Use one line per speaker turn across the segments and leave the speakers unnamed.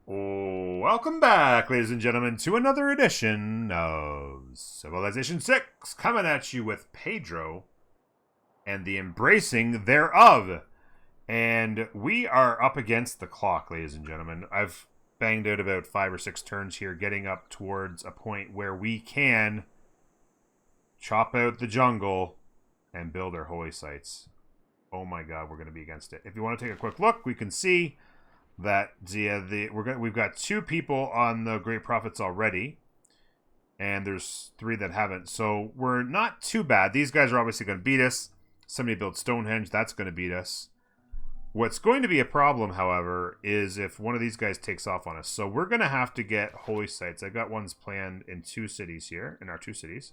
Welcome back, ladies and gentlemen, to another edition of Civilization 6, coming at you with Pedro and the embracing thereof. And we are up against the clock, ladies and gentlemen. I've banged out about 5 or 6 turns here, getting up towards a point where we can chop out the jungle and build our holy sites. Oh my god, we're going to be against it. If you want to take a quick look, we can see that we've got 2 people on the Great Prophets already, and there's 3 that haven't. So we're not too bad. These guys are obviously going to beat us. Somebody built Stonehenge, that's going to beat us. What's going to be a problem, however, is if one of these guys takes off on us. So we're going to have to get holy sites. I've got ones planned in 2 cities here, in our 2 cities.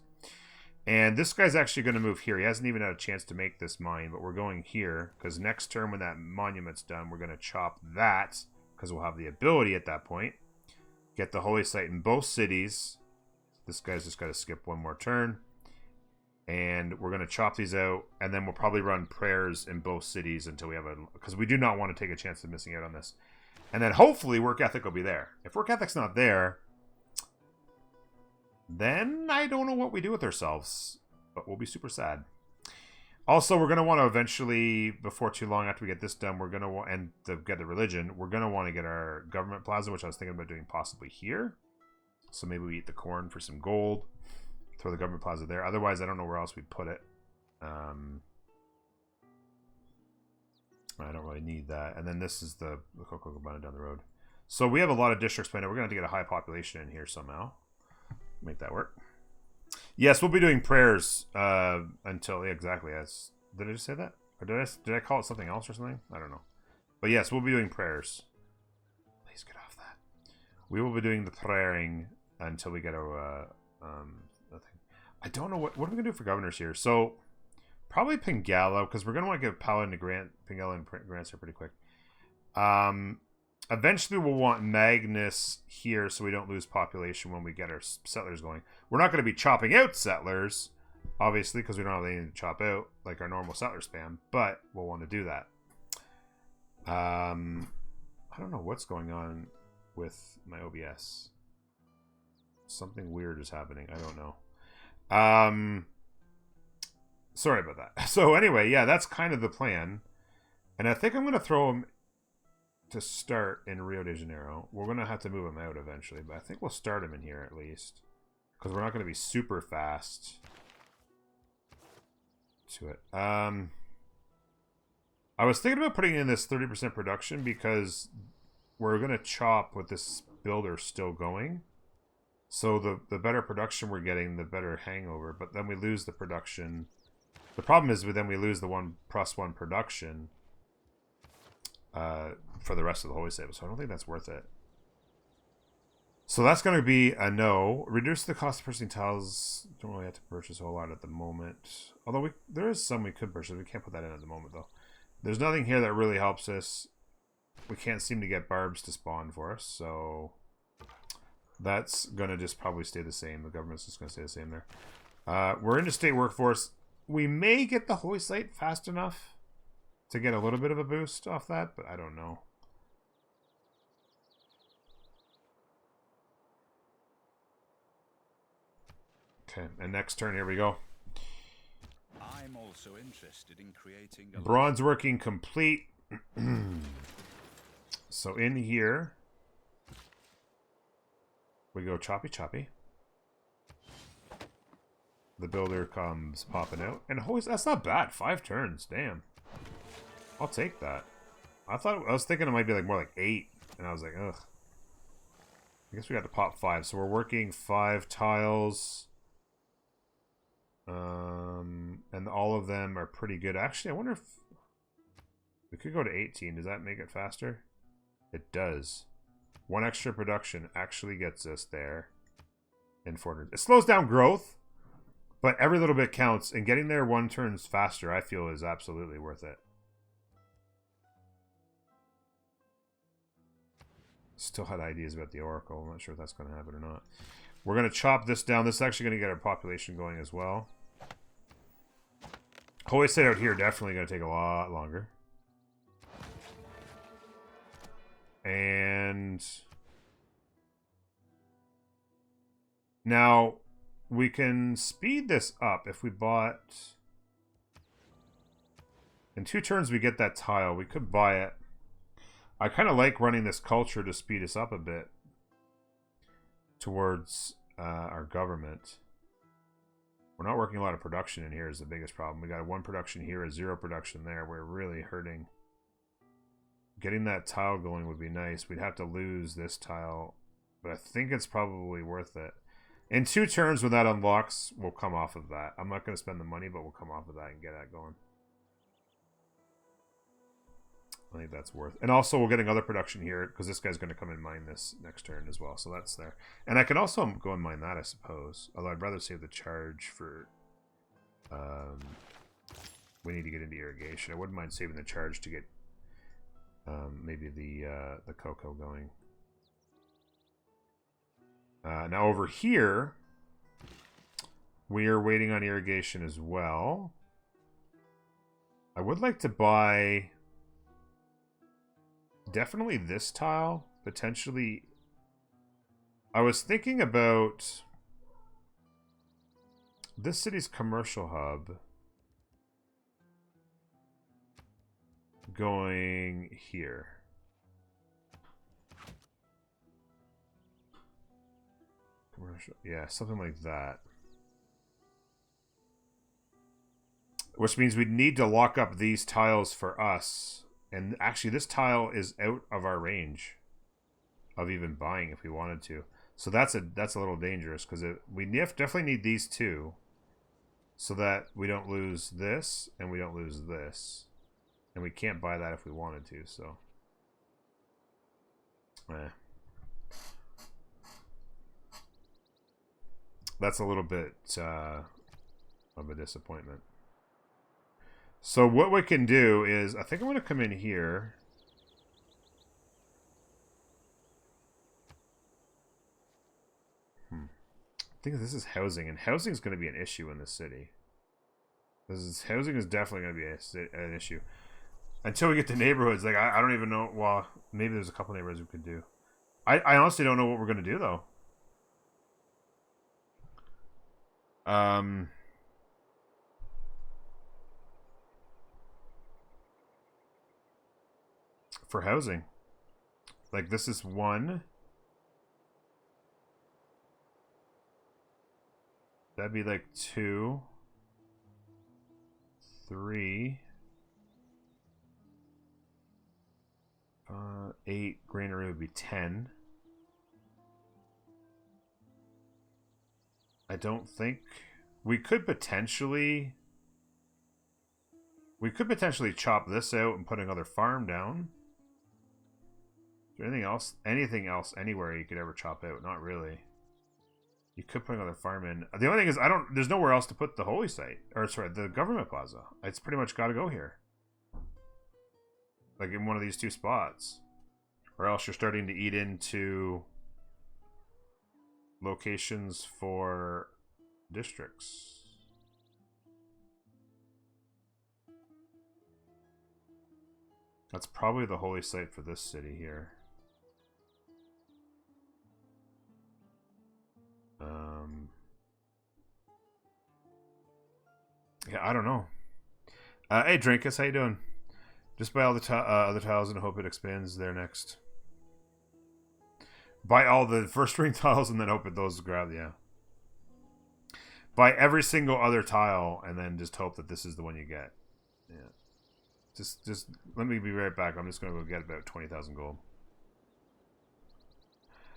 And this guy's actually going to move here. He hasn't even had a chance to make this mine, but we're going here, because next turn when that monument's done, we're going to chop that, because we'll have the ability at that point. Get the holy site in both cities. This guy's just got to skip one more turn. And we're going to chop these out, and then we'll probably run prayers in both cities until we have a... because we do not want to take a chance of missing out on this. And then hopefully work ethic will be there. If work ethic's not there, then I don't know what we do with ourselves, but we'll be super sad. Also, we're going to want to eventually, before too long, after we get this done, we're going to want, and to get the religion, we're going to want to get our government plaza, which I was thinking about doing possibly here. So maybe we eat the corn for some gold, throw the government plaza there. Otherwise, I don't know where else we'd put it. I don't really need that. And then this is the Cocoa Cabana down the road. So we have a lot of districts planned. We're going to have to get a high population in here somehow. Make that work. Yes, we'll be doing prayers until exactly as did I just say that, or did I call it something else or something? I don't know. But yes, we'll be doing prayers. Please get off that. We will be doing the praying until we get a thing. I don't know what are we gonna do for governors here. So probably Pingala, because we're gonna want to give Paladin to Pingala and grants here pretty quick. Eventually, we'll want Magnus here so we don't lose population when we get our settlers going. We're not going to be chopping out settlers, obviously, because we don't have anything to chop out, like our normal settler spam, but we'll want to do that. I don't know what's going on with my OBS. Something weird is happening. I don't know. Sorry about that. So anyway, yeah, that's kind of the plan. And I think I'm going to throw him to start in Rio de Janeiro. We're going to have to move him out eventually, but I think we'll start him in here at least, because we're not going to be super fast to it. I was thinking about putting in this 30% production because we're going to chop with this builder still going. So the better production we're getting, the better hangover, but then we lose the production. The problem is then we lose the 1+1 production for the rest of the holy save, so I don't think that's worth it. So that's going to be a no. Reduce the cost of purchasing tiles. Don't really have to purchase a whole lot at the moment. Although there is some we could purchase. We can't put that in at the moment, though. There's nothing here that really helps us. We can't seem to get barbs to spawn for us, so that's going to just probably stay the same. The government's just going to stay the same there. We're into state workforce. We may get the holy site fast enough to get a little bit of a boost off that, but I don't know. Okay, and next turn, here we go.
I'm also interested in creating a
Bronze working complete. So in here, we go choppy choppy. The builder comes popping out. And holy, that's not bad. 5 turns, damn. I'll take that. I was thinking it might be like more like 8, and I was like, ugh. I guess we got to pop 5, so we're working 5 tiles. And all of them are pretty good. Actually, I wonder if we could go to 18. Does that make it faster? It does. 1 extra production actually gets us there in 4 turns. It slows down growth, but every little bit counts, and getting there 1 turns faster, I feel, is absolutely worth it. Still had ideas about the Oracle. I'm not sure if that's going to happen or not. We're going to chop this down. This is actually going to get our population going as well. Holy State out here definitely going to take a lot longer. And Now, we can speed this up if we bought... In 2 turns we get that tile. We could buy it. I kind of like running this culture to speed us up a bit towards our government. We're not working a lot of production in here is the biggest problem. We got 1 production here, a 0 production there. We're really hurting. Getting that tile going would be nice. We'd have to lose this tile, but I think it's probably worth it. In 2 turns when that unlocks, we'll come off of that. I'm not going to spend the money, but we'll come off of that and get that going. I think that's worth. And also, we're getting other production here because this guy's going to come and mine this next turn as well. So that's there. And I can also go and mine that, I suppose. Although I'd rather save the charge for... we need to get into irrigation. I wouldn't mind saving the charge to get maybe the cocoa going. Now over here, we are waiting on irrigation as well. I would like to buy... Definitely this tile, potentially. I was thinking about this city's commercial hub going here. Commercial, yeah, something like that. Which means we'd need to lock up these tiles for us. And actually, this tile is out of our range of even buying if we wanted to. So that's a little dangerous because we definitely need these 2 so that we don't lose this and we don't lose this. And we can't buy that if we wanted to, so. That's a little bit of a disappointment. So what we can do is, I think I'm going to come in here. I think this is housing, and housing is going to be an issue in this city. Housing is definitely going to be an issue. Until we get to neighborhoods, like I don't even know. Well, maybe there's a couple neighborhoods we could do. I honestly don't know what we're going to do, though. For housing. Like, this is 1. That'd be like 2. 3. 8. Granary would be 10. I don't think... We could potentially chop this out and put another farm down. Is there anything else anywhere you could ever chop out? Not really. You could put another farm in. The only thing is, there's nowhere else to put the holy site. Or, sorry, the government plaza. It's pretty much got to go here. Like in one of these 2 spots. Or else you're starting to eat into locations for districts. That's probably the holy site for this city here. Yeah, I don't know. Hey, Drinkus, how you doing? Just buy all the other tiles and hope it expands there next. Buy all the first ring tiles and then hope it those grab, yeah. Buy every single other tile and then just hope that this is the one you get. Yeah. Just let me be right back. I'm just going to go get about 20,000 gold.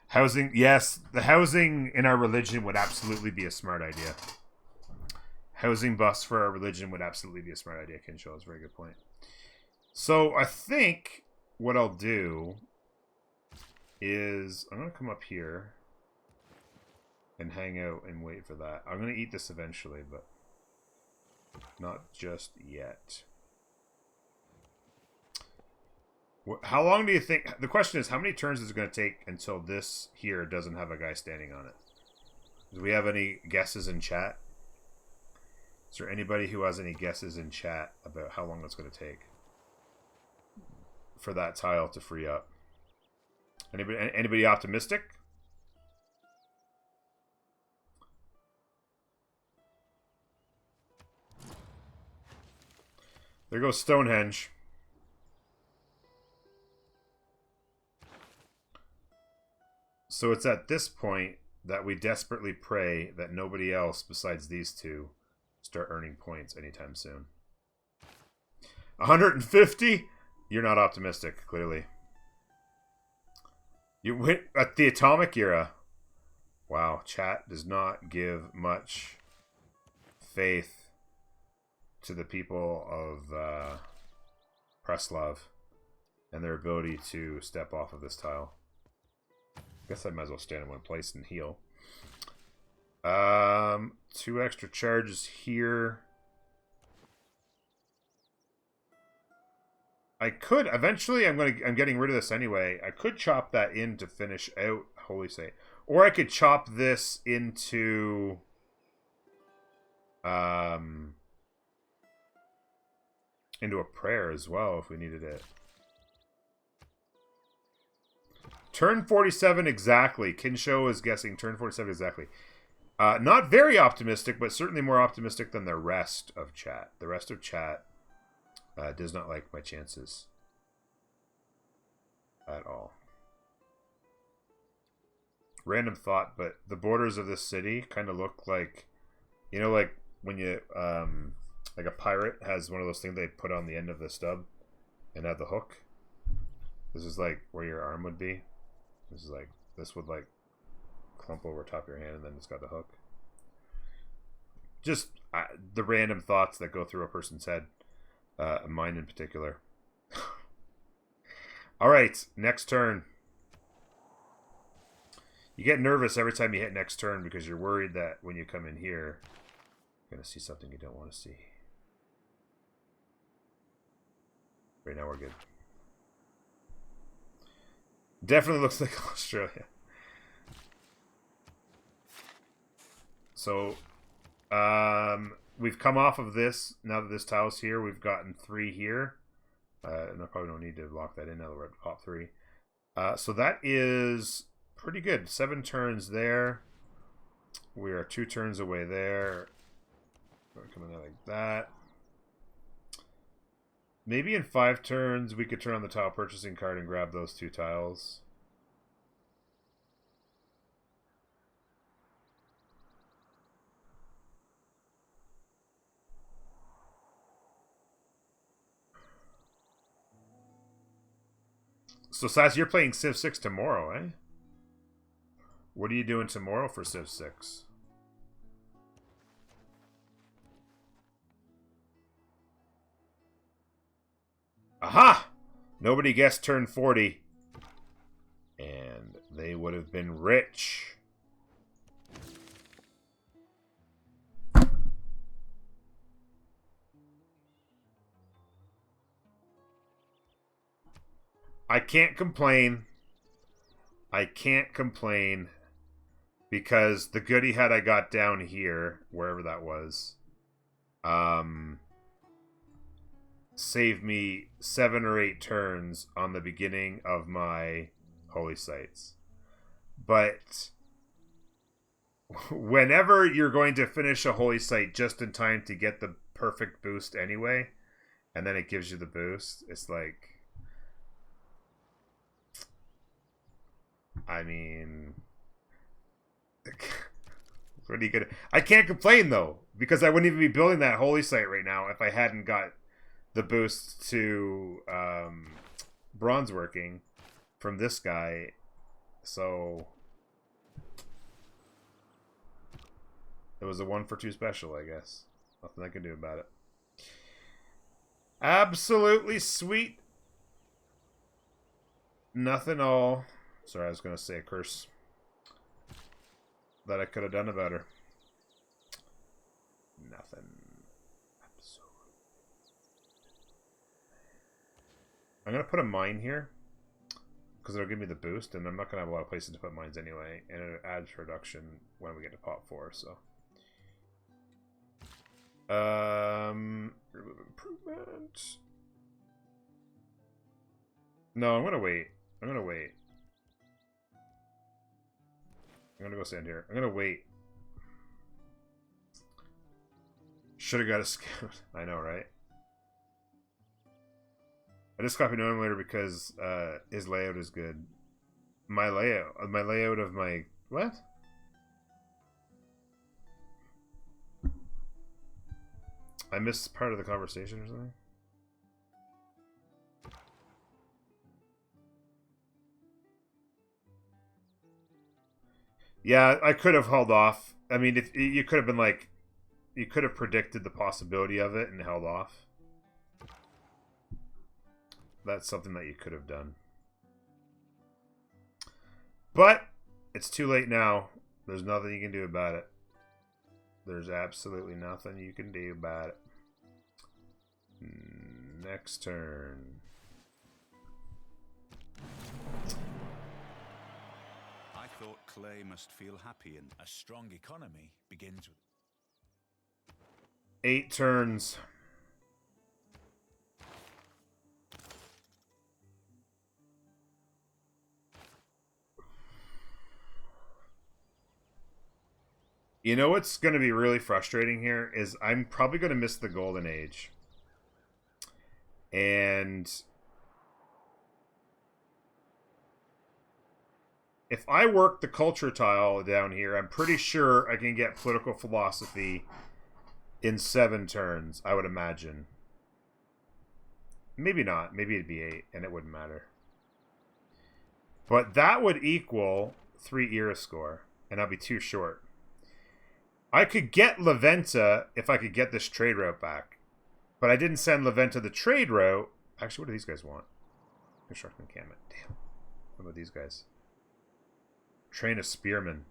Housing, yes, the housing in our religion would absolutely be a smart idea. Housing buffs for our religion would absolutely be a smart idea, Kinshaw. That's a very good point. So I think what I'll do is I'm going to come up here and hang out and wait for that. I'm going to eat this eventually, but not just yet. How long do you think... The question is, how many turns is it going to take until this here doesn't have a guy standing on it? Do we have any guesses in chat? Is there anybody who has any guesses in chat about how long it's going to take for that tile to free up? Anybody optimistic? There goes Stonehenge. So it's at this point that we desperately pray that nobody else besides these two start earning points anytime soon. 150? You're not optimistic, clearly. You went at the atomic era. Wow, chat does not give much faith to the people of Preslav and their ability to step off of this tile. I guess I might as well stand in one place and heal. 2 extra charges here. I could eventually. I'm getting rid of this anyway. I could chop that in to finish out Holy Saint, or I could chop this into a prayer as well if we needed it. Turn 47 exactly. Kinsho is guessing turn 47 exactly. Not very optimistic, but certainly more optimistic than the rest of chat. The rest of chat does not like my chances at all. Random thought, but the borders of this city kind of look like, you know, like when you, like a pirate has one of those things they put on the end of the stub and have the hook. This is like where your arm would be. This is like, this would like clump over top of your hand and then it's got the hook. Just the random thoughts that go through a person's head. Mine in particular. Alright, next turn. You get nervous every time you hit next turn because you're worried that when you come in here, you're going to see something you don't want to see. Right now we're good. Definitely looks like Australia. So, we've come off of this. Now that this tile's here, we've gotten 3 here. And I probably don't need to lock that in now that we're at top 3. So that is pretty good. 7 turns there. We are 2 turns away there. We're coming out like that. Maybe in 5 turns we could turn on the tile purchasing card and grab those 2 tiles. So, Sass, you're playing Civ 6 tomorrow, eh? What are you doing tomorrow for Civ 6? Aha! Nobody guessed turn 40. And they would have been rich. I can't complain. I can't complain because the goody hat I got down here, wherever that was, saved me 7 or 8 turns on the beginning of my holy sites. But whenever you're going to finish a holy site just in time to get the perfect boost anyway, and then it gives you the boost, it's like, I mean, what are you gonna? I can't complain though, because I wouldn't even be building that holy site right now if I hadn't got the boost to bronze working from this guy. So it was a 1-for-2 special, I guess. Nothing I can do about it. Absolutely sweet. Nothing all. Sorry, I was going to say a curse that I could have done about her. Nothing. Absolutely. I'm going to put a mine here because it'll give me the boost, and I'm not going to have a lot of places to put mines anyway, and it adds reduction when we get to pop 4, so. Remove improvement. No, I'm going to wait. I'm going to wait. I'm gonna go stand here. I'm gonna wait. Should have got a scout. I know, right? I just copied Nominator because his layout is good. My layout of my what? I missed part of the conversation or something. Yeah, I could have held off. I mean, if you could have been like, you could have predicted the possibility of it and held off. That's something that you could have done. But it's too late now. There's nothing you can do about it. There's absolutely nothing you can do about it. Next turn.
I thought Clay must feel happy and
A strong economy begins with
8 turns. You know what's going to be really frustrating here is I'm probably going to miss the Golden Age. And if I work the culture tile down here, I'm pretty sure I can get political philosophy in 7 turns, I would imagine. Maybe not. Maybe it'd be 8, and it wouldn't matter. But that would equal 3 era score, and I'll be too short. I could get Leventa if I could get this trade route back. But I didn't send Leventa the trade route. Actually, what do these guys want? Construction encampment. Damn. What about these guys? Train a spearman.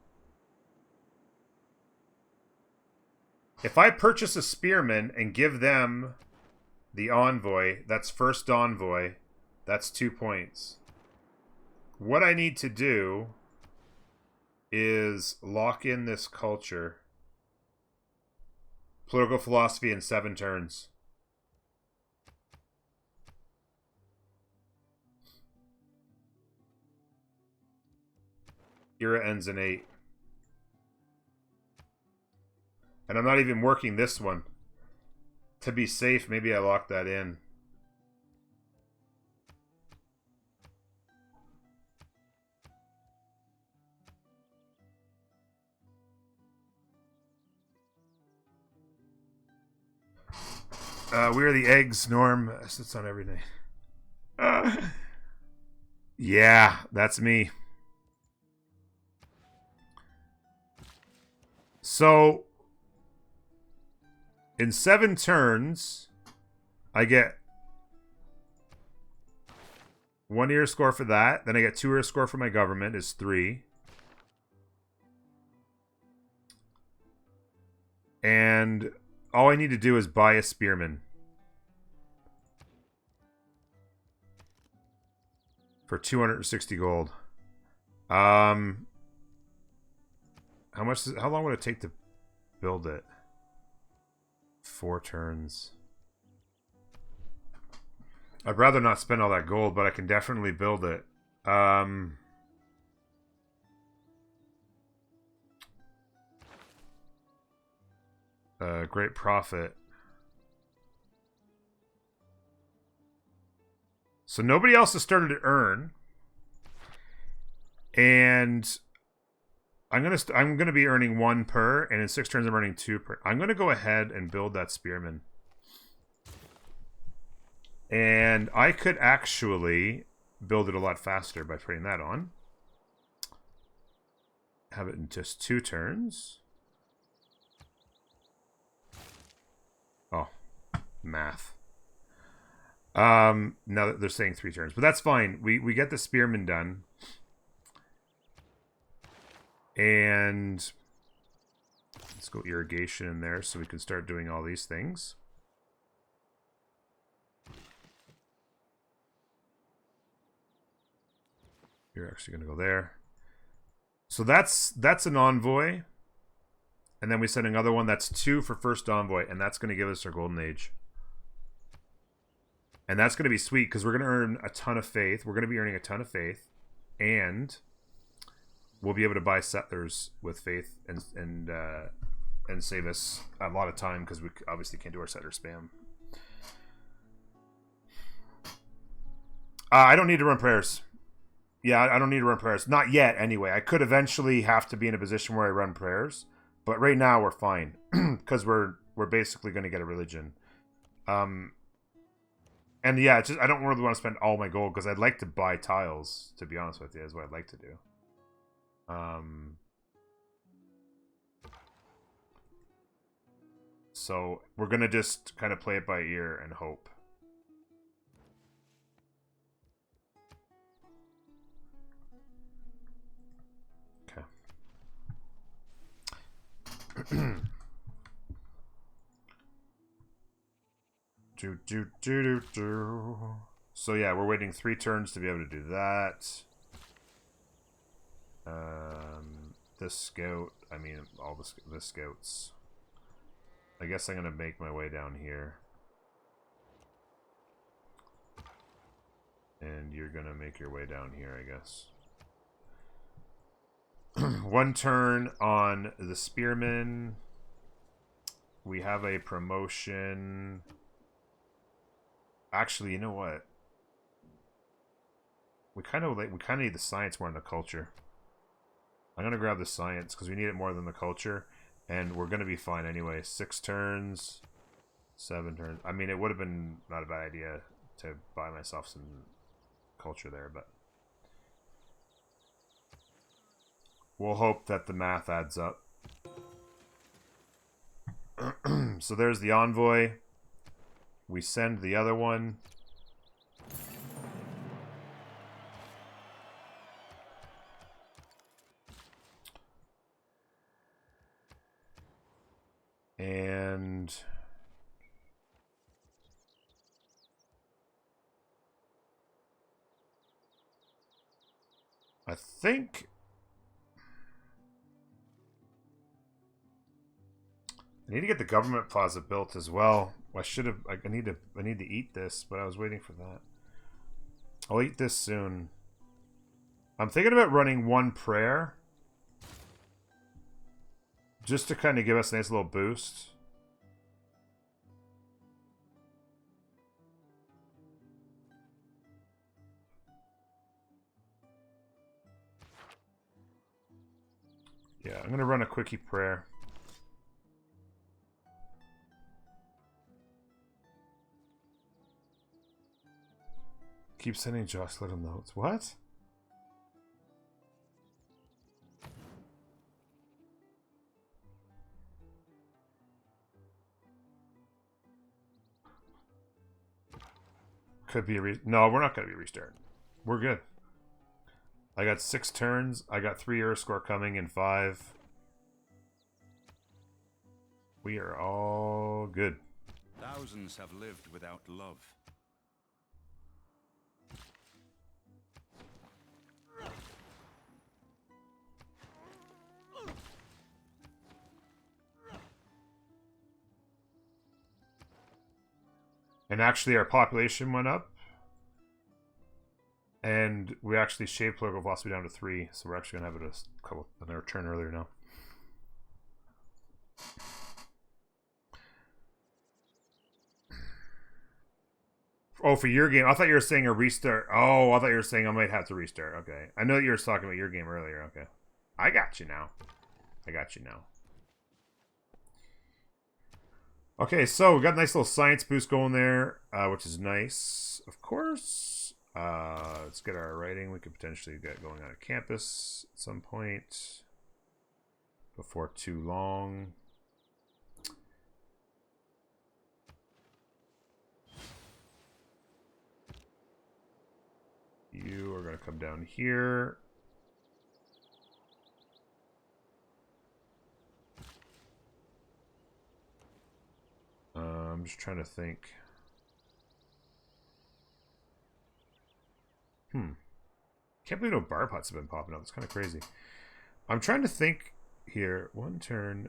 If I purchase a spearman and give them the envoy, that's first envoy, that's 2 points. What I need to do is lock in this culture. Political philosophy in 7 turns. Era ends in 8. And I'm not even working this one. To be safe, maybe I lock that in. We are the eggs, Norm. Sits on everything. Yeah, that's me. So, in 7 turns, I get 1 era score for that. Then I get 2 era score for my government is 3. And all I need to do is buy a spearman. For 260 gold. How long would it take to build it? 4 turns. I'd rather not spend all that gold, but I can definitely build it. Great profit. So nobody else has started to earn. And I'm gonna be earning 1 per, and in 6 turns I'm earning 2 per. I'm gonna go ahead and build that spearman. And I could actually build it a lot faster by putting that on. Have it in just 2 turns. Oh, math. Now that they're saying 3 turns, but that's fine. We get the spearman done. And let's go irrigation in there so we can start doing all these things. You're actually going to go there. So that's an envoy. And then we send another one. That's 2 for first envoy. And that's going to give us our golden age. And that's going to be sweet because we're going to earn a ton of faith. We're going to be earning a ton of faith. And we'll be able to buy settlers with faith and save us a lot of time because we obviously can't do our settler spam. I don't need to run prayers. Yeah, I don't need to run prayers. Not yet, anyway. I could eventually have to be in a position where I run prayers, but right now we're fine because we're basically going to get a religion. And yeah, it's just I don't really want to spend all my gold because I'd like to buy tiles. To be honest with you, is what I'd like to do. So we're gonna just kind of play it by ear and hope. Okay. So yeah, we're waiting 3 turns to be able to do that. This scout, I mean, all the scouts. I guess I'm gonna make my way down here. And you're gonna make your way down here, I guess. 1 turn on the spearmen. We have a promotion. Actually, you know what? We kind of need the science more than the culture. I'm gonna grab the science because we need it more than the culture, and we're gonna be fine anyway. 6 turns, 7 turns. I mean, it would have been not a bad idea to buy myself some culture there, but we'll hope that the math adds up. So there's the envoy. We send the other one. And I think I need to get the government plaza built as well. I should have. I need to eat this, but I was waiting for that. I'll eat this soon. I'm thinking about running 1 prayer, just to kind of give us a nice little boost. Yeah, I'm gonna run a quickie prayer. Keep sending Josh little notes. What? Could be a no, we're not gonna be restarting. We're good. I got 6 turns. I got 3 Earth score coming in 5. We are all good.
Thousands have lived without love.
And actually our population went up. And we actually shaved political velocity down to 3, so we're actually gonna have it another turn earlier now. Oh, for your game, I thought you were saying a restart. Oh, I thought you were saying I might have to restart. Okay, I know that you were talking about your game earlier. Okay, I got you now. I got you now. Okay, so we got a nice little science boost going there, which is nice, of course. Let's get our writing. We could potentially get going on a campus at some point before too long. You are going to come down here. I'm just trying to think. Can't believe no bar pots have been popping up. It's kind of crazy. I'm trying to think here. 1 turn.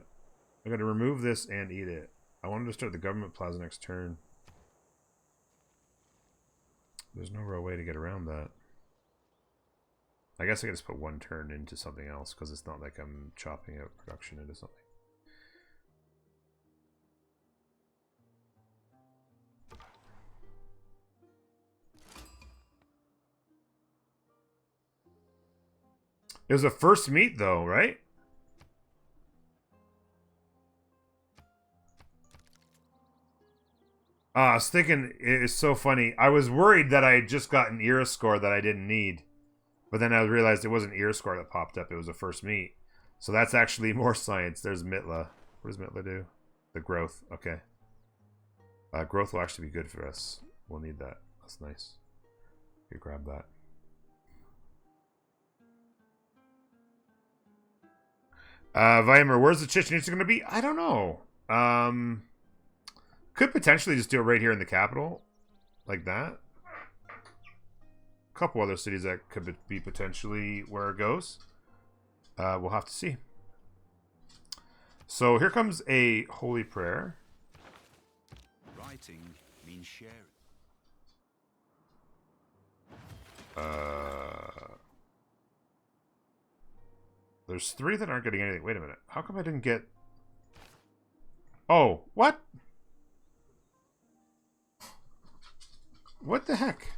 I'm going to remove this and eat it. I wanted to start the government plaza next turn. There's no real way to get around that. I guess I can just put 1 turn into something else because it's not like I'm chopping out production into something. It was a first meet, though, right? I was thinking, it's so funny. I was worried that I had just got an era score that I didn't need. But then I realized it wasn't era score that popped up. It was a first meet. So that's actually more science. There's Mitla. What does Mitla do? The growth. Okay. Growth will actually be good for us. We'll need that. That's nice. You grab that. Weimer, where's the Chichen Itza going to be? I don't know. Could potentially just do it right here in the capital. Like that. A couple other cities that could be potentially where it goes. We'll have to see. So here comes a holy prayer.
Writing means sharing.
There's 3 that aren't getting anything. Wait a minute. How come I didn't get... Oh, what? What the heck?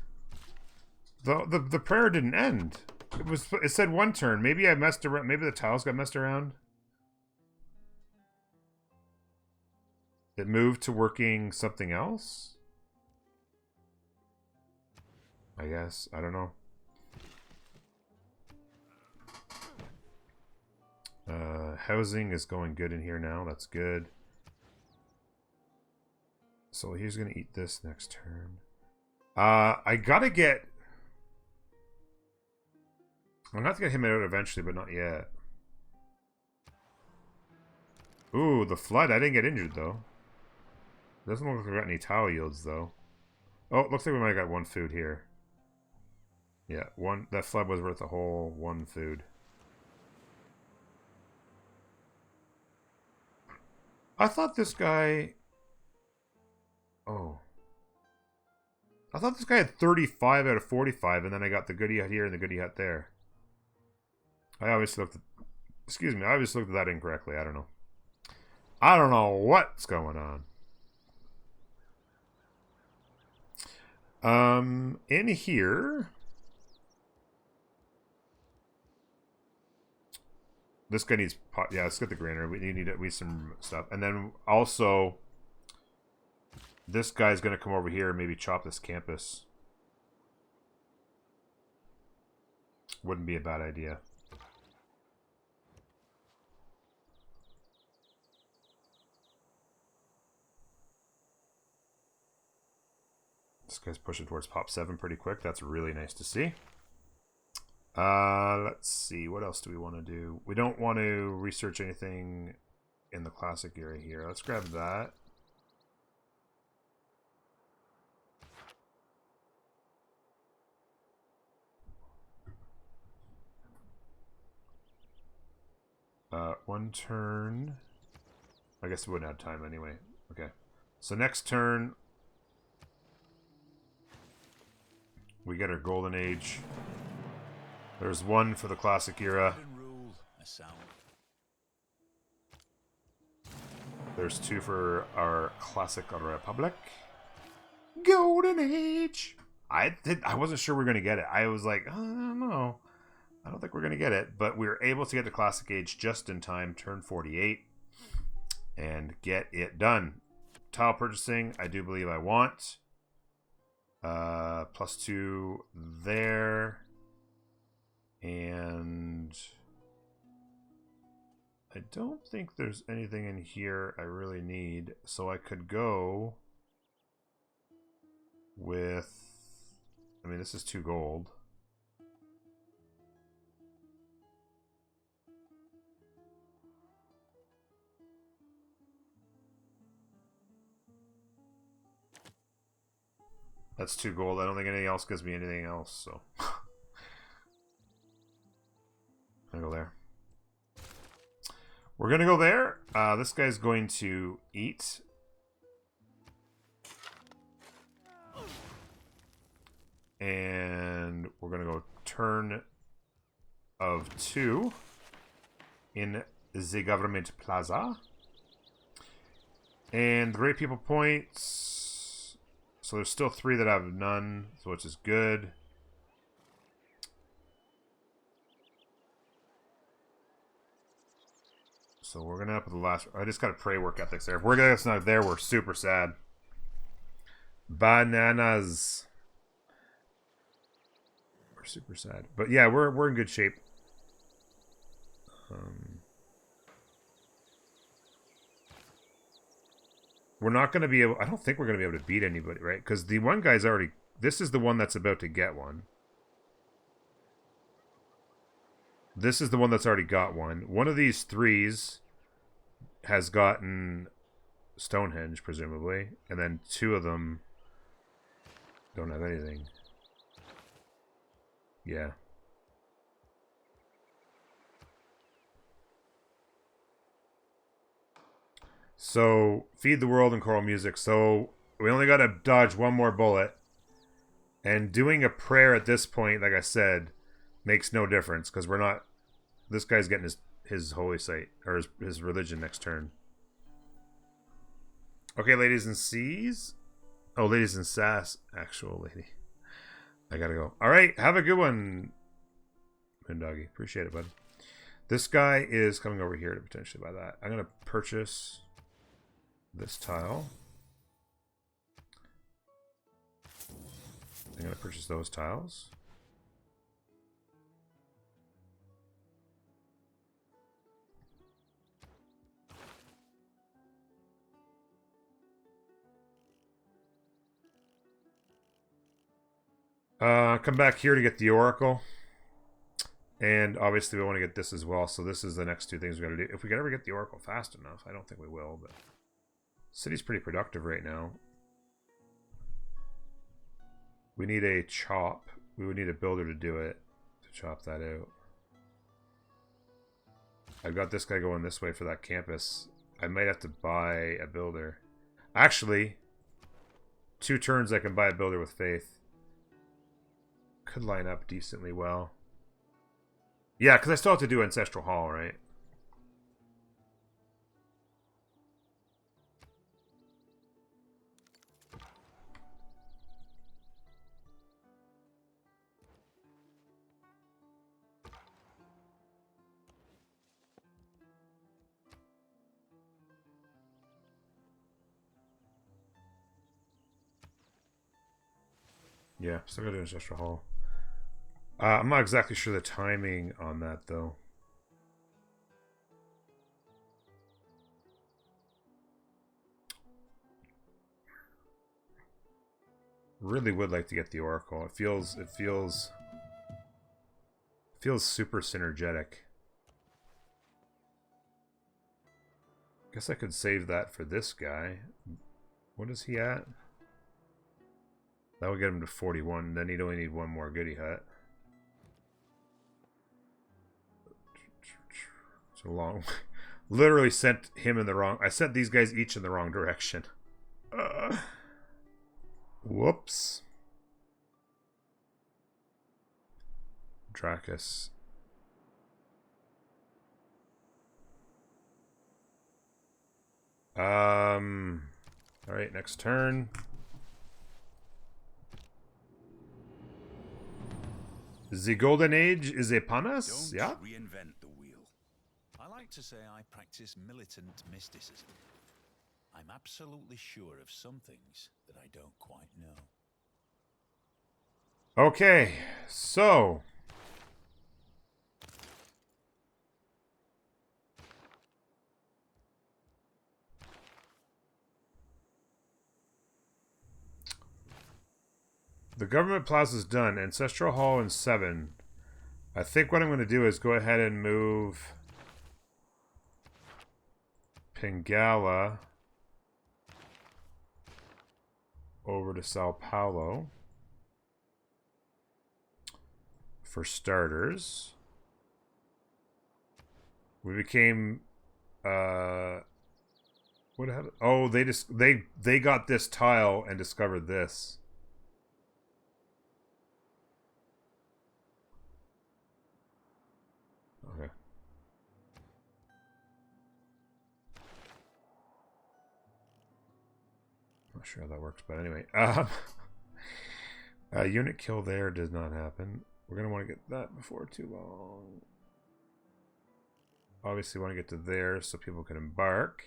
The prayer didn't end. It said 1 turn. Maybe I messed around. Maybe the tiles got messed around. It moved to working something else? I guess. I don't know. Housing is going good in here now. That's good. So he's going to eat this next turn. I gotta get... I'm gonna have to get him out eventually, but not yet. Ooh, the flood. I didn't get injured, though. Doesn't look like I got any tile yields, though. Oh, it looks like we might have got 1 food here. Yeah, that flood was worth a whole 1 food. I thought this guy... Oh. I thought this guy had 35 out of 45, and then I got the goodie hut here and the goodie hut there. I obviously looked at... Excuse me, I obviously looked at that incorrectly. I don't know. I don't know what's going on. In here... This guy needs pot. Yeah, let's get the granary. We need at least some stuff. And then also, this guy's going to come over here and maybe chop this campus. Wouldn't be a bad idea. This guy's pushing towards pop 7 pretty quick. That's really nice to see. Let's see. What else do we want to do? We don't want to research anything in the classic era here. Let's grab that. One turn. I guess we wouldn't have time anyway. Okay. So next turn, we get our golden age. There's 1 for the classic era. There's 2 for our classic republic. Golden age. I wasn't sure we were going to get it. I was like, I don't know. I don't think we're going to get it. But we were able to get the classic age just in time, turn 48, and get it done. Tile purchasing, I do believe I want. +2 there. And I don't think there's anything in here I really need. So I could go with... I mean, this is 2 gold. That's 2 gold. I don't think anything else gives me anything else, so... I'm gonna go there. We're gonna go there. This guy's going to eat. And we're gonna go turn of 2 in the government plaza. And the rate people points. So there's still 3 that have none, so which is good. So we're gonna up with the last. I just gotta pray work ethics there. If work ethics not there, we're super sad. Bananas. We're super sad, but yeah, we're in good shape. We're not gonna be able. I don't think we're gonna be able to beat anybody, right? Because the one guy's already. This is the one that's about to get one. This is the one that's already got one. One of these threes has gotten Stonehenge, presumably, and then two of them don't have anything. Yeah. So, feed the world and choral music. So, we only got to dodge one more bullet. And doing a prayer at this point, like I said, makes no difference. Because we're not... This guy's getting his holy site, or his religion next turn. Okay, ladies and C's. Oh, ladies and sass. Actual lady. I gotta go. Alright, have a good one, Moondoggy. Appreciate it, bud. This guy is coming over here to potentially buy that. I'm gonna purchase this tile. I'm gonna purchase those tiles. Come back here to get the Oracle. And obviously we want to get this as well. So this is the next two things we got to do. If we can ever get the Oracle fast enough. I don't think we will, but... City's pretty productive right now. We need a chop. We would need a builder to do it. To chop that out. I've got this guy going this way for that campus. I might have to buy a builder. Actually, 2 turns I can buy a builder with faith. Could line up decently well. Yeah, because I still have to do Ancestral Hall, right? Yeah, still gotta do Ancestral Hall. I'm not exactly sure the timing on that, though. Really would like to get the Oracle. It feels super synergetic. Guess I could save that for this guy. What is he at? That would get him to 41. Then he'd only need one more goody hut. It's a long... Literally sent him in the wrong... I sent these guys each in the wrong direction. Whoops. Dracus. Alright, next turn. The Golden Age is upon us?
Don't
Yeah?
reinvent the wheel. I like to say I practice militant mysticism. I'm absolutely sure of some things that I don't quite know.
Okay, so... The government plaza's done. Ancestral Hall in 7. I think what I'm going to do is go ahead and move Pingala over to Sao Paulo for starters. We became what happened? Oh, they got this tile and discovered this. Okay. Not sure how that works, but anyway. Unit kill there does not happen. We're going to want to get that before too long. obviously want to get to there so people can embark.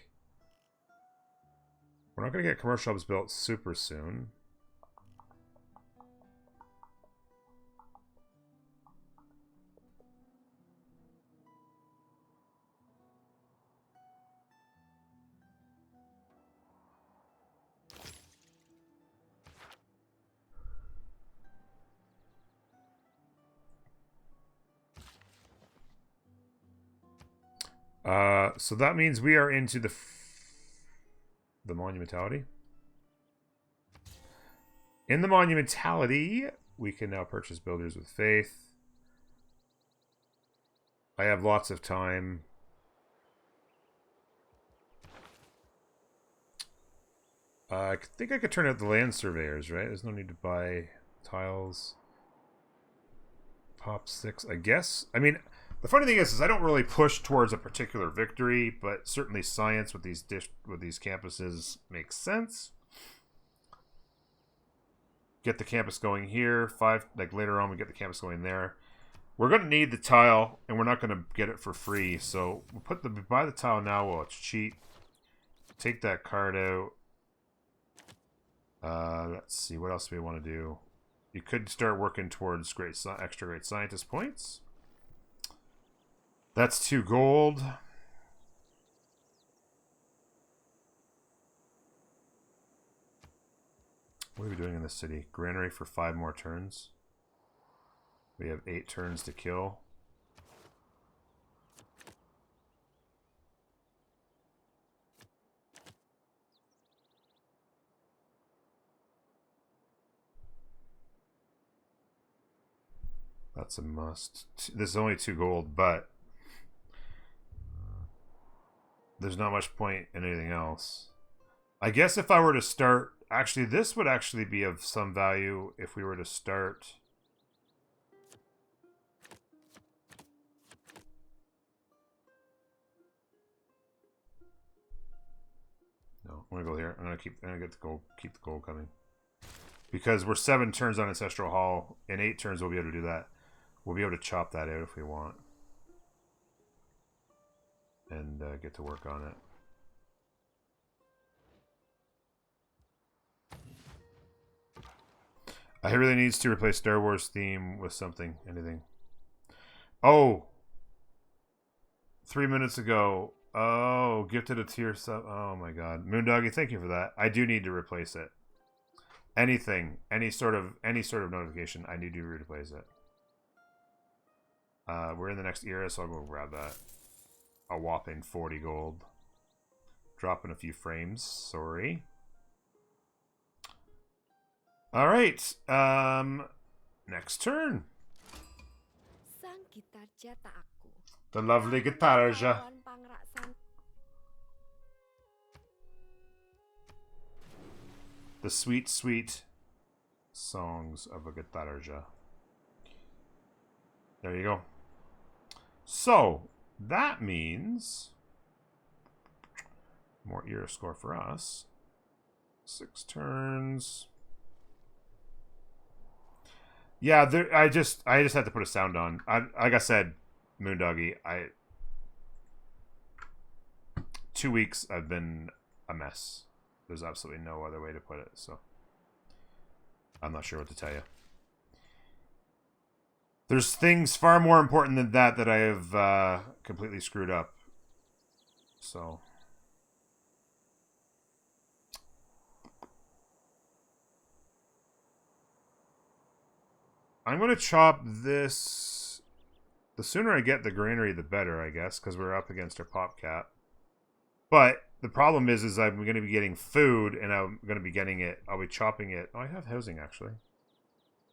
We're not going to get commercial hubs built super soon. So that means we are into the monumentality. In the monumentality, we can now purchase builders with faith. I have lots of time. I think I could turn out the land surveyors, right? There's no need to buy tiles. Pop 6, I guess. I mean, the funny thing is I don't really push towards a particular victory, but certainly science with these campuses makes sense. Get the campus going here. 5, like later on, we get the campus going there. We're going to need the tile, and we're not going to get it for free. So we'll buy the tile now while it's cheap. Take that card out. Let's see, what else do we want to do? You could start working towards extra great scientist points. That's 2 gold. What are we doing in this city? Granary for 5 more turns. We have 8 turns to kill. That's a must. This is only 2 gold, but there's not much point in anything else. I guess if I were to start... Actually, this would actually be of some value if we were to start... No, I'm gonna go here. I'm gonna get the gold. Keep the gold coming. Because we're 7 turns on Ancestral Hall. In 8 turns, we'll be able to do that. We'll be able to chop that out if we want. And get to work on it. I really needs to replace Star Wars theme with something. Anything. Oh! 3 minutes ago. Oh, gifted a tier sub. Oh my god. Moondoggy, thank you for that. I do need to replace it. Anything. Any sort of notification. I need to replace it. We're in the next era, so I'll go grab that. A whopping 40 gold. Dropping a few frames. Sorry. Alright. Next turn. The lovely Gitarja. The sweet, sweet songs of a Gitarja. There you go. So, that means more era score for us. 6 turns. Yeah, I just had to put a sound on. Like I said, Moondoggy, 2 weeks I've been a mess. There's absolutely no other way to put it, so I'm not sure what to tell you. There's things far more important than that I have completely screwed up. So I'm going to chop this. The sooner I get the granary, the better, I guess, because we're up against our pop cap. But the problem is I'm going to be getting food, and I'm going to be getting it. I'll be chopping it. Oh, I have housing, actually.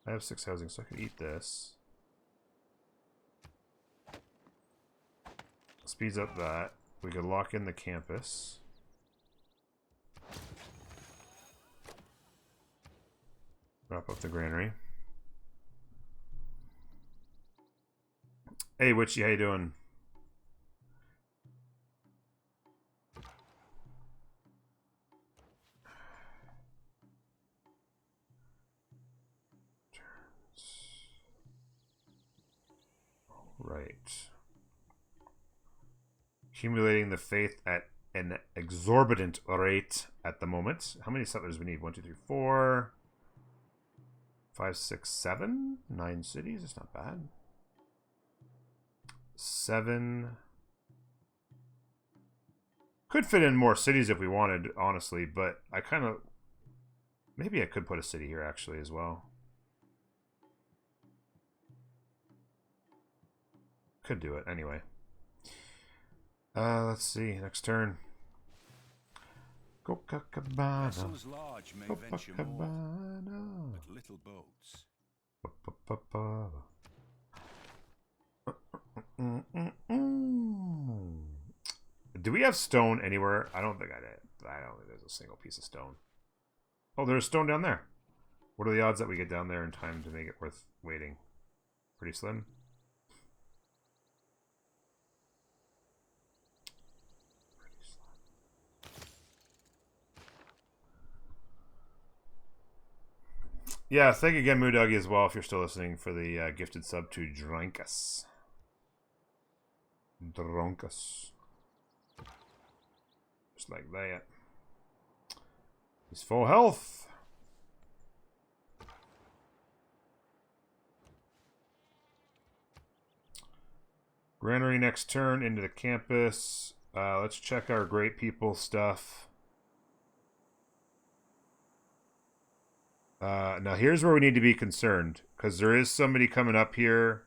I have 6 housing, so I can eat this. Speeds up that. We could lock in the campus. Wrap up the granary. Hey, Witchy, how you doing? Right. Accumulating the faith at an exorbitant rate at the moment. How many settlers we need? 1, 2, 3, 4, 5, 6, 7, 9 cities. It's not bad. 7. Could fit in more cities if we wanted, honestly, but I kind of... Maybe I could put a city here, actually, as well. Could do it, anyway. Let's see, next turn. Copacabana.
Vessels large may venture more, but little boats.
Do we have stone anywhere? I don't think I did. I don't think there's a single piece of stone. Oh, there's stone down there. What are the odds that we get down there in time to make it worth waiting? Pretty slim. Yeah, thank you again, Moodoggy, as well, if you're still listening, for the gifted sub to Drankus. Drunkus. Just like that. He's full health. Granary next turn into the campus. Let's check our great people stuff. Now here's where we need to be concerned, because there is somebody coming up here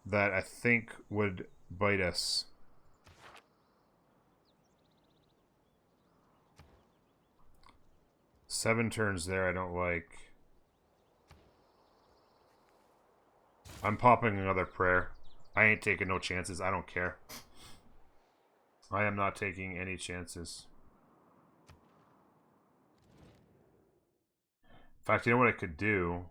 that I think would bite us. Seven turns there I don't like. I'm popping another prayer. I ain't taking no chances. I don't care. I am not taking any chances. In fact, you know what I could do?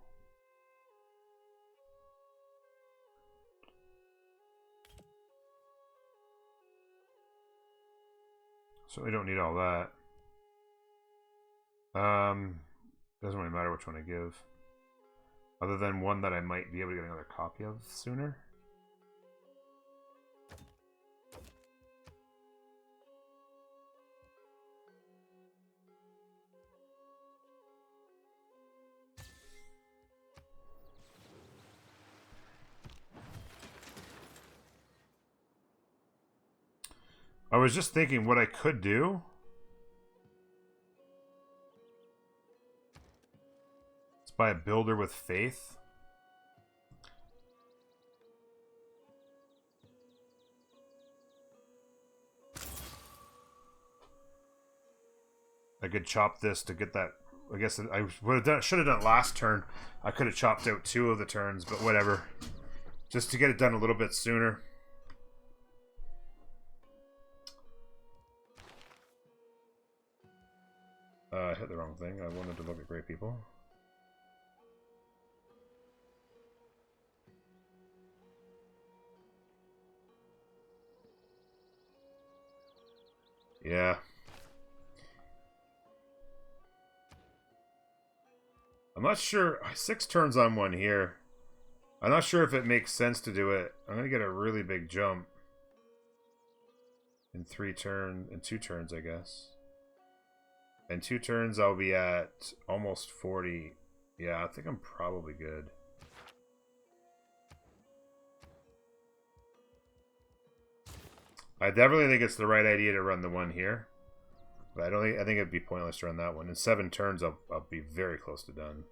So we don't need all that. Doesn't really matter which one I give. Other than one that I might be able to get another copy of sooner. I was just thinking what I could do. Let's buy a builder with faith. I could chop this to get that. I guess I would have done, should have done it last turn. I could have chopped out 2 of the turns, but whatever. Just to get it done a little bit sooner. I hit the wrong thing. I wanted to look at great people. Yeah. I'm not sure. 6 turns on one here. I'm not sure if it makes sense to do it. I'm going to get a really big jump. In 2 turns, I guess. In 2 turns, I'll be at almost 40. Yeah, I think I'm probably good. I definitely think it's the right idea to run the one here. But I think it'd be pointless to run that one. In 7 turns, I'll be very close to done.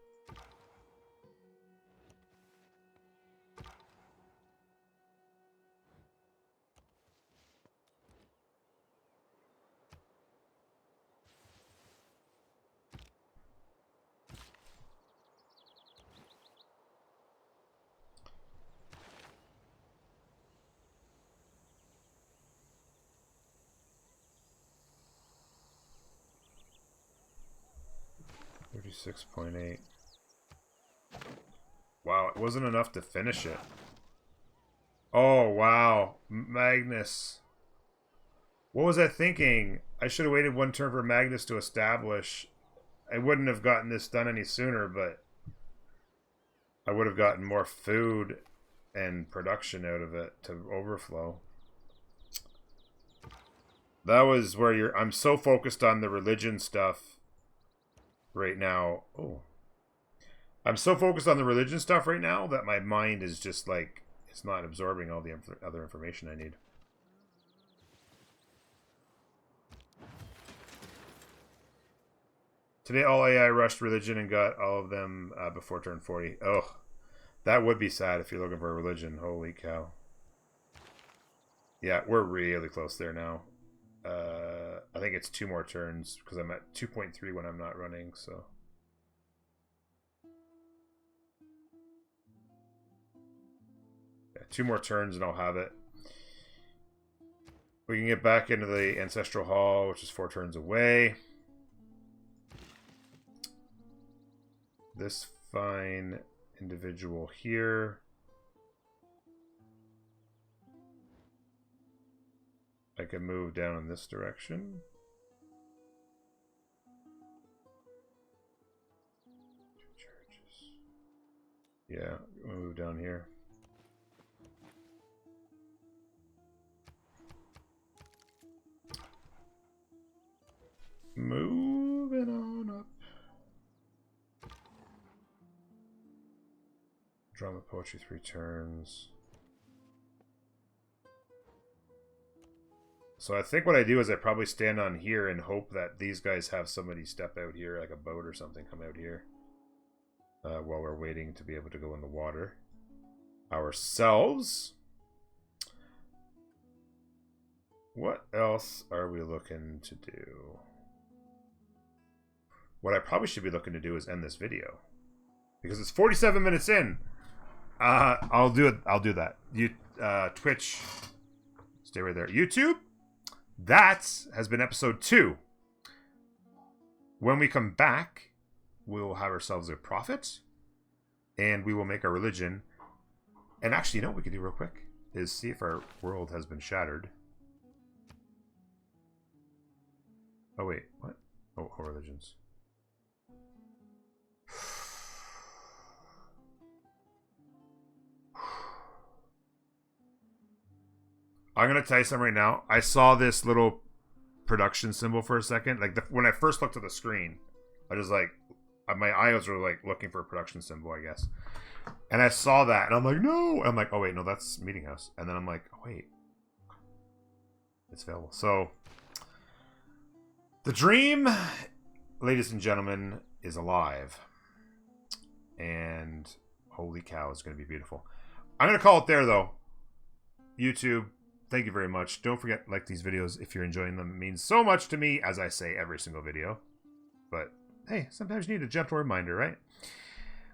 $36.8. Wow, it wasn't enough to finish it. Oh, wow. Magnus. What was I thinking? I should have waited 1 turn for Magnus to establish. I wouldn't have gotten this done any sooner, but I would have gotten more food and production out of it to overflow. That was where you're... I'm so focused on the religion stuff right now. Oh. I'm so focused on the religion stuff right now that my mind is just like... It's not absorbing all the other information I need. Today, all AI rushed religion and got all of them before turn 40. Oh, that would be sad if you're looking for a religion. Holy cow. Yeah, we're really close there now. I think it's 2 more turns because I'm at 2.3 when I'm not running, so... Yeah, 2 more turns and I'll have it. We can get back into the Ancestral Hall, which is 4 turns away. This fine individual here. I can move down in this direction. Yeah, move down here. Moving on up. Drama poetry 3 turns. So I think what I do is I probably stand on here and hope that these guys have somebody step out here, like a boat or something, come out here. While we're waiting to be able to go in the water. Ourselves. What else are we looking to do? What I probably should be looking to do is end this video. Because it's 47 minutes in. I'll do it. I'll do that. Twitch. Stay right there. YouTube. That has been episode 2. When we come back, we'll have ourselves a prophet. And we will make our religion. And actually, you know what we can do real quick? Is see if our world has been shattered. Oh, wait. What? Oh, religions. I'm going to tell you something right now. I saw this little production symbol for a second. Like, when I first looked at the screen, I just like, my eyes were like looking for a production symbol, I guess. And I saw that, and I'm like, no! And I'm like, oh, wait, no, that's Meeting House. And then I'm like, oh, wait. It's available. So, the dream, ladies and gentlemen, is alive. And holy cow, it's going to be beautiful. I'm going to call it there, though. YouTube, thank you very much. Don't forget to like these videos if you're enjoying them. It means so much to me, as I say every single video. But, hey, sometimes you need a gentle reminder, right?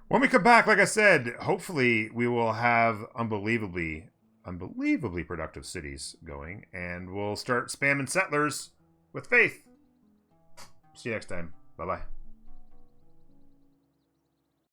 When we come back, like I said, hopefully we will have unbelievably productive cities going. And we'll start spamming settlers with faith. See you next time. Bye-bye.